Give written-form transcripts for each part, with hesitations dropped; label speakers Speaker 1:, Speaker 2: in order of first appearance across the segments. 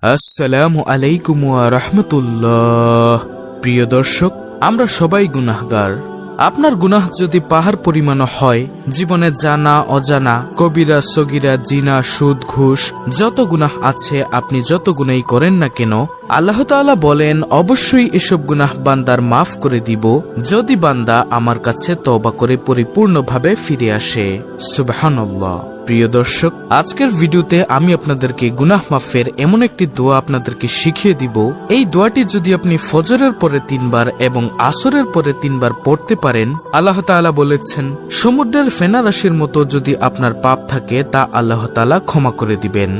Speaker 1: আসসালামু আলাইকুম ওয়া রাহমাতুল্লাহ। প্রিয় দর্শক, আমরা সবাই গুনাহগার। আপনার গুনাহ যদি পাহাড় পরিমাণ হয়, জীবনে জানা অজানা, কবিরা সগীরা, জিনা, সুদ, ঘুষ, যত গুনাহ আছে, আপনি যত গুনাহই করেন না কেন, আল্লাহ তাআলা বলেন অবশ্যই এসব গুনাহ বান্দার মাফ করে দিব যদি বান্দা আমার কাছে তওবা করে পরিপূর্ণভাবে ফিরে আসে। সুবহানাল্লাহ। প্রিয় দর্শক, আজকের ভিডিওতে আমি আপনাদেরকে গুনাহ মাফের এমন একটি দোয়া আপনাদেরকে শিখিয়ে দিব। এই দোয়াটি যদি আপনি ফজরের পরে 3 বার এবং আসরের পরে 3 বার পড়তে পারেন, আল্লাহ তাআলা বলেছেন সমুদ্রের ফেনা রাশির মতো যদি আপনার পাপ থাকে তা আল্লাহ তাআলা ক্ষমা করে দিবেন।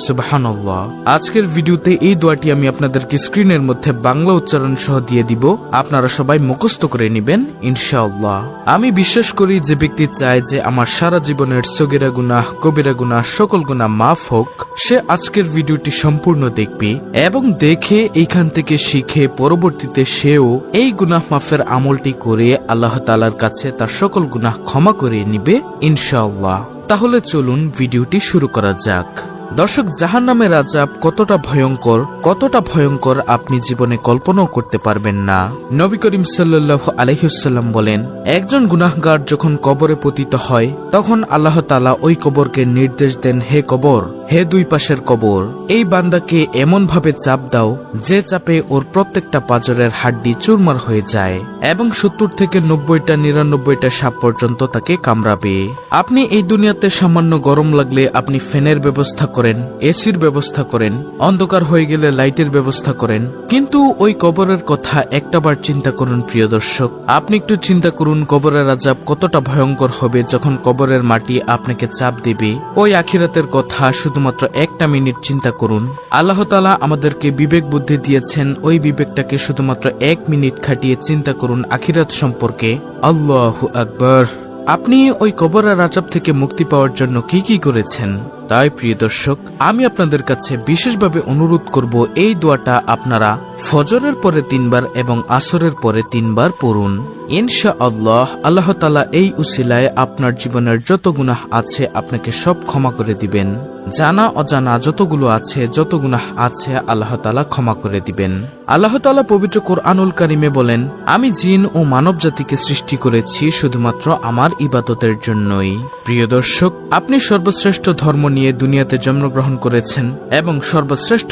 Speaker 1: সুবহানাল্লাহ। আজকের ভিডিওতে এই দোয়াটি আমি আপনাদেরকে স্ক্রিনের মধ্যে বাংলা উচ্চারণ সহ দিয়ে দিব, আপনারা সবাই মুখস্থ করে নেবেন ইনশাআল্লাহ। আমি বিশ্বাস করি যে ব্যক্তি চায় যে আমার সারা জীবনের সগীরা গুনাহ, কবিরা গুনাহ, সকল গুনাহ মাফ হোক, সে আজকের ভিডিওটি সম্পূর্ণ দেখবে এবং দেখে এইখান থেকে শিখে পরবর্তীতে সেও এই গুনাহ মাফের আমলটি করে আল্লাহ তাআলার কাছে তার সকল গুনাহ ক্ষমা করে নিবে ইনশাআল্লাহ। তাহলে চলুন ভিডিওটি শুরু করা যাক। দর্শক, জাহান্নামের আযাব কতটা ভয়ঙ্কর আপনি জীবনে কল্পনাও করতে পারবেন না। নবী করিম সাল্লাল্লাহু আলাইহি ওয়াসাল্লাম বলেন, একজন গুনাহগার যখন কবরে পতিত হয় তখন আল্লাহ তাআলা ওই কবরকে নির্দেশ দেন, হে কবর, হে দুই পাশের কবর, এই বান্দাকে এমন ভাবে চাপ দাও যে চাপে ওর প্রত্যেকটা পাঁজরের হাড্ডি চুরমার হয়ে যায় এবং 70 থেকে 90টা 99টা সাপ পর্যন্ত তাকে কামড়াবে। আপনি এই দুনিয়াতে সামান্য গরম লাগলে আপনি ফ্যানের ব্যবস্থা করেন, এসির ব্যবস্থা করেন, অন্ধকার হয়ে গেলে লাইটের ব্যবস্থা করেন, কিন্তু ওই কবরের কথা একটাবার চিন্তা করুন। প্রিয় দর্শক, আপনি একটু চিন্তা করুন কবরের আযাব কতটা ভয়ঙ্কর হবে যখন কবরের মাটি আপনাকে চাপ দেবে। ওই আখিরাতের কথা শুধুমাত্র একটা মিনিট চিন্তা করুন। আল্লাহ তাআলা আমাদেরকে বিবেক বুদ্ধি দিয়েছেন, ওই বিবেকটাকে শুধুমাত্র 1 মিনিট খাটিয়ে চিন্তা করুন আখিরাত সম্পর্কে। আল্লাহু আকবার। আপনি ওই কবরের আযাব থেকে মুক্তি পাওয়ার জন্য কি কি করেছেন? তাই প্রিয় দর্শক, আমি আপনাদের কাছে বিশেষভাবে অনুরোধ করব এই দোয়াটা আপনারা ফজরের পরে 3 বার এবং আসরের পরে 3 বার পড়ুন ইনশাআল্লাহ। আল্লাহ তাআলা এই উসিলায় আপনার জীবনের যত গুনাহ আছে আপনাকে সব ক্ষমা করে দিবেন। জানা অজানা যতগুলো আছে, যত গুনাহ আছে আল্লাহ তাআলা ক্ষমা করে দিবেন। আল্লাহ তাআলা পবিত্র কোরআনুল কারীমে বলেন, আমি জিন ও মানব জাতিকে সৃষ্টি করেছি শুধুমাত্র আমার ইবাদতের জন্যই। প্রিয় দর্শক, আপনি সর্বশ্রেষ্ঠ ধর্ম নিয়ে দুনিয়াতে জন্মগ্রহণ করেছেন এবং সর্বশ্রেষ্ঠ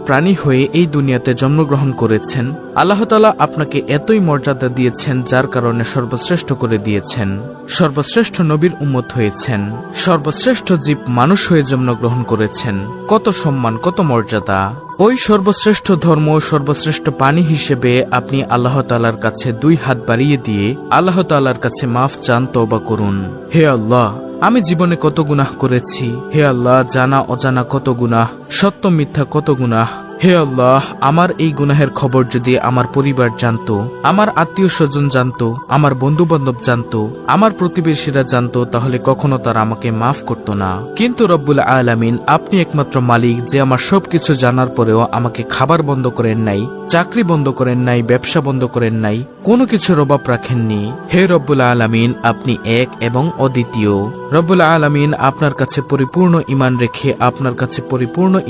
Speaker 1: প্রাণী হয়ে এই দুনিয়াতে জন্মগ্রহণ করেছেন। আল্লাহ তাআলা আপনাকে এতই মর্যাদা দিয়েছেন যার কারণে সর্বশ্রেষ্ঠ করে দিয়েছেন। সর্বশ্রেষ্ঠ নবীর উম্মত হয়েছেন, সর্বশ্রেষ্ঠ জীব মানুষ হয়ে জন্মগ্রহণ করেছেন। কত সম্মান, কত মর্যাদা! ওই সর্বশ্রেষ্ঠ ধর্ম, সর্বশ্রেষ্ঠ পানি হিসেবে আপনি আল্লাহ তাআলার কাছে 2 হাত বাড়িয়ে দিয়ে আল্লাহ তাআলার কাছে মাফ চান, তওবা করুন। হে আল্লাহ, আমি জীবনে কত গুনাহ করেছি। হে আল্লাহ, জানা অজানা কত গুনাহ, সত্য মিথ্যা কত গুনাহ। হে আল্লাহ, আমার এই গুনাহের খবর যদি আমার পরিবার জানতো, আমার আত্মীয় স্বজন জানতো, আমার বন্ধু বান্ধব জানতো, আমার প্রতিবেশীরা জানতো, তাহলে কখনো তারা আমাকে মাফ করতো না। কিন্তু রব্বুল আলামিন, আপনি একমাত্র মালিক যে আমার সবকিছু জানার পরেও আমাকে খাবার বন্ধ করেন নাই, চাকরি বন্ধ করেন নাই, ব্যবসা বন্ধ করেন নাই, কোনো কিছুর অভাব রাখেননি। হে রব্বুল আলামিন, আপনি এক এবং অদ্বিতীয়। রব্বুল আলামিন, আপনার কাছে পরিপূর্ণ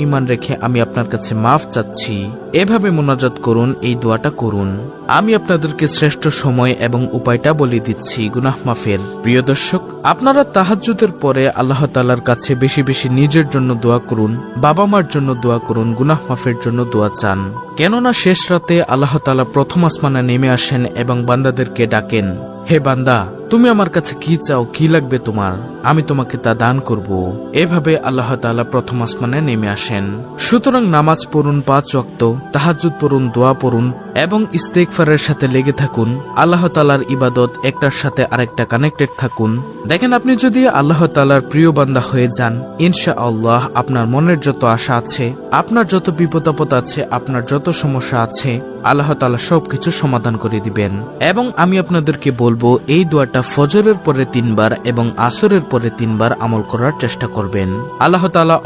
Speaker 1: ঈমান রেখে আমি আপনার কাছে মাফ চাচ্ছি। এভাবে মুনাজাত করুন, এই দোয়াটা করুন। আমি আপনাদেরকে শ্রেষ্ঠ সময় এবং উপায়টা বলে দিচ্ছি গুনাহ মাফের। প্রিয় দর্শক, আপনারা তাহাজ্জুদের পরে আল্লাহ তাআলার কাছে বেশি বেশি নিজের জন্য দোয়া করুন, বাবা মার জন্য দোয়া করুন, গুনাহ মাফের জন্য দোয়া চান। কেননা শেষ রাতে আল্লাহ তাআলা প্রথম আসমানে নেমে আসেন এবং বান্দাদেরকে ডাকেন, হে বান্দা, তুমি আমার কাছে কি চাও, কি লাগবে তোমার, আমি তোমাকে তা দান করব। এভাবে আল্লাহ তাআলা প্রথম আসমানে নেমে আসেন। সুতরাং নামাজ পড়ুন 5 ওয়াক্ত, তাহাজ্জুদ পড়ুন, দোয়া পড়ুন এবং ইস্তেগফারের সাথে লেগে থাকুন। আল্লাহ তাআলার ইবাদত একটার সাথে আরেকটা কানেক্টেড থাকুন। দেখেন, আপনি যদি আল্লাহ তাআলার প্রিয় বান্দা হয়ে যান, ইনশাআল্লাহ আপনার মনের যত আশা আছে, আপনার যত বিপদ আপদ আছে, আপনার যত সমস্যা আছে, আল্লাহ তাআলা সবকিছু সমাধান করে দিবেন। এবং আমি আপনাদেরকে বলবো এই দোয়াটা ফজরের পরে 3 বার এবং আসরের পরে 3 বার আমল করার চেষ্টা করবেন। আল্লাহ তাআলা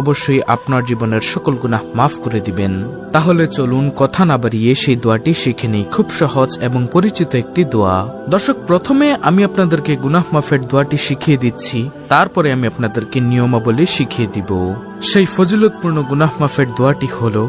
Speaker 1: অবশ্যই আপনার জীবনের সকল গুনাহ মাফ করে দিবেন। তাহলে চলুন কথা না বাড়িয়ে সেই দোয়াটি শিখে নিই। খুব সহজ এবং পরিচিত একটি দোয়া। দর্শক, প্রথমে আমি আপনাদেরকে গুনাহ মাফের দোয়াটি শিখিয়ে দিচ্ছি, তারপরে আমি আপনাদেরকে নিয়মাবলী শিখিয়ে দিব। সেই ফজিলতপূর্ণ গুনাহ মাফের দোয়াটি হলো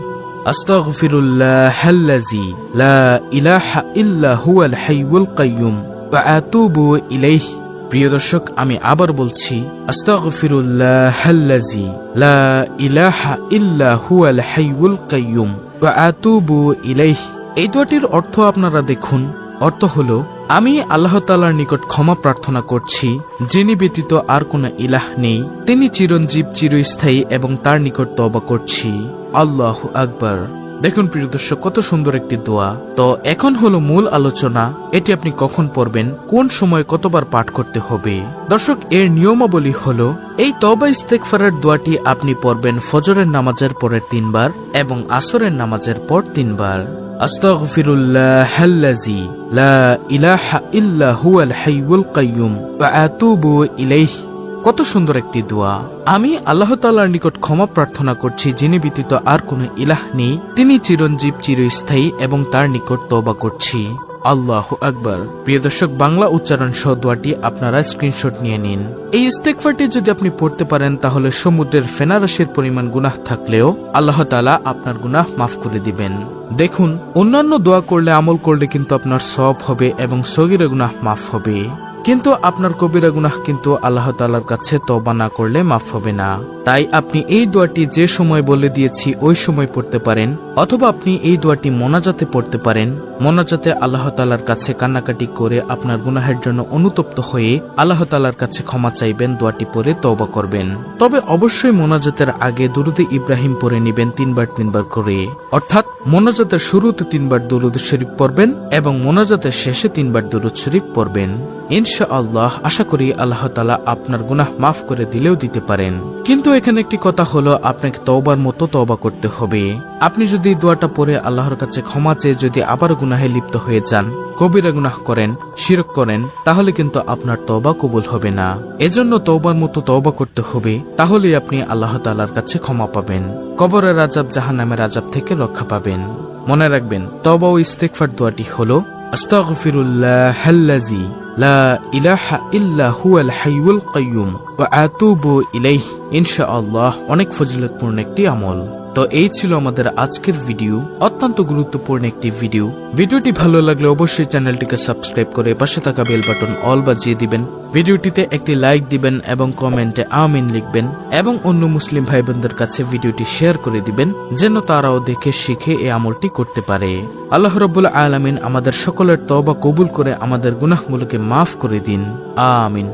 Speaker 1: আস্তাগফিরুল্লাহাল্লাযী লা ইলাহা ইল্লা হুয়াল হাইয়ুল কাইয়্যুম ওয়া আতুবু ইলাইহি। প্রিয় দর্শক, আমি আবার বলছি, আস্তাগফিরুল্লাহাল্লাযী লা ইলাহা ইল্লা হুয়াল হাইয়ুল কাইয়্যুম ওয়া আতুবু ইলাইহি। এই দোয়াটির অর্থ আপনারা দেখুন। অর্থ হলো, আমি আল্লাহ তাআলার নিকট ক্ষমা প্রার্থনা করছি, যিনি ব্যতীত আর কোনো ইলাহ নেই, তিনি চিরঞ্জীব, চিরস্থায়ী, এবং তার নিকট তওবা করছি। আল্লাহু আকবার। দেখুন প্রিয় দর্শক, কত সুন্দর একটি দোয়া। তো এখন হলো মূল আলোচনা। এটি আপনি কখন পড়বেন, কোন সময় কতবার পাঠ করতে হবে। দর্শক, এর নিয়মাবলী হলো, এই তওবা ইস্তেগফারের দোয়াটি আপনি পড়বেন ফজরের নামাজের পরে 3 বার এবং আসরের নামাজের পর 3 বার। আস্তাগফিরুল্লাহাল্লাযী লা ইলাহা ইল্লা হুয়াল হাইয়ুল কাইয়্যুম ওয়া আতুবু ইলাইহি। কত সুন্দর একটি দোয়া। আমি আল্লাহ তাআলার নিকট ক্ষমা প্রার্থনা করছি, যিনি ব্যতীত আর কোনো ইলাহ নেই, তিনি চিরঞ্জীব, চিরস্থায়ী, এবং তার নিকট তওবা করছি। আল্লাহু আকবার। প্রিয় দর্শক, বাংলা উচ্চারণ সহ দোয়াটি আপনারা স্ক্রিনশট নিয়ে নিন। এই ইস্তেগফারটি যদি আপনি পড়তে পারেন, তাহলে সমুদ্রের ফেনারাশির পরিমাণ গুনাহ থাকলেও আল্লাহ তাআলা আপনার গুনাহ মাফ করে দিবেন। দেখুন, অন্যান্য দোয়া করলে, আমল করলে কিন্তু আপনার সওয়াব হবে এবং সগীরা গুনাহ মাফ হবে, কিন্তু আপনার কবিরা গুনাহ কিন্তু আল্লাহ তাআলার কাছে তওবা না করলে মাফ হবে না। তাই আপনি এই দোয়াটি যে সময় বলে দিয়েছি ওই সময় পড়তে পারেন, অথবা আপনি এই দোয়াটি মোনাজাতে পড়তে পারেন। মোনাজাতে আল্লাহ তাআলার কাছে কান্নাকাটি করে আপনার গুনাহের জন্য অনুতপ্ত হয়ে আল্লাহ তাআলার কাছে ক্ষমা চাইবেন, দোয়াটি পড়ে তওবা করবেন। তবে অবশ্যই মোনাজাতের আগে দুরুদে ইব্রাহিম পড়ে নেবেন 3 বার করে, অর্থাৎ মোনাজাতের শুরুতে 3 বার দুরুদ শরীফ পড়বেন এবং মোনাজাতের শেষে 3 বার দুরুদ শরীফ পড়বেন। ইনশাআল্লাহ আশা করি আল্লাহ তাআলা আপনার গুনাহ মাফ করে দিলেও দিতে পারেন। কিন্তু এখানে একটি কথা হলো, আপনাকে তওবার মতো তওবা করতে হবে। আপনি যদি দোয়াটা পড়ে আল্লাহর কাছে ক্ষমা চেয়ে যদি আবার গুনাহে লিপ্ত হয়ে যান, কবিরা গুনাহ করেন, শিরক করেন, তাহলে কিন্তু আপনার তওবা কবুল হবে না। এজন্য তওবার মতো তওবা করতে হবে, তাহলেই আপনি আল্লাহ তাআলার কাছে ক্ষমা পাবেন, কবরের আযাব, জাহান্নামের আযাব থেকে রক্ষা পাবেন। মনে রাখবেন, তওবা ও ইস্তেগফার দোয়াটি হলো আস্তাগফিরুল্লাহাল্লাযী লা ইলাহা ইল্লা হুয়াল হাইয়ুল কাইয়্যুম ওয়া আতুবু ইলাইহি। ইনশাআল্লাহ অনেক ফজিলতপূর্ণ একটি আমল। তো এই ছিল আমাদের আজকের ভিডিও, অত্যন্ত গুরুত্বপূর্ণ একটি ভিডিও। ভিডিওটি ভালো লাগলে অবশ্যই চ্যানেলটিকে সাবস্ক্রাইব করে পাশে থাকা বেল বাটন অল বাজিয়ে দিবেন। ভিডিওটিতে একটি লাইক দিবেন এবং কমেন্টে আমিন লিখবেন, এবং অন্য মুসলিম ভাই বোনদের কাছে ভিডিওটি শেয়ার করে দিবেন, যেন তারাও দেখে শিখে এই আমলটি করতে পারে। আল্লাহ রাব্বুল আলামিন আমাদের সকলের তওবা কবুল করে আমাদের গুনাহগুলোকে মাফ করে দিন। আমিন।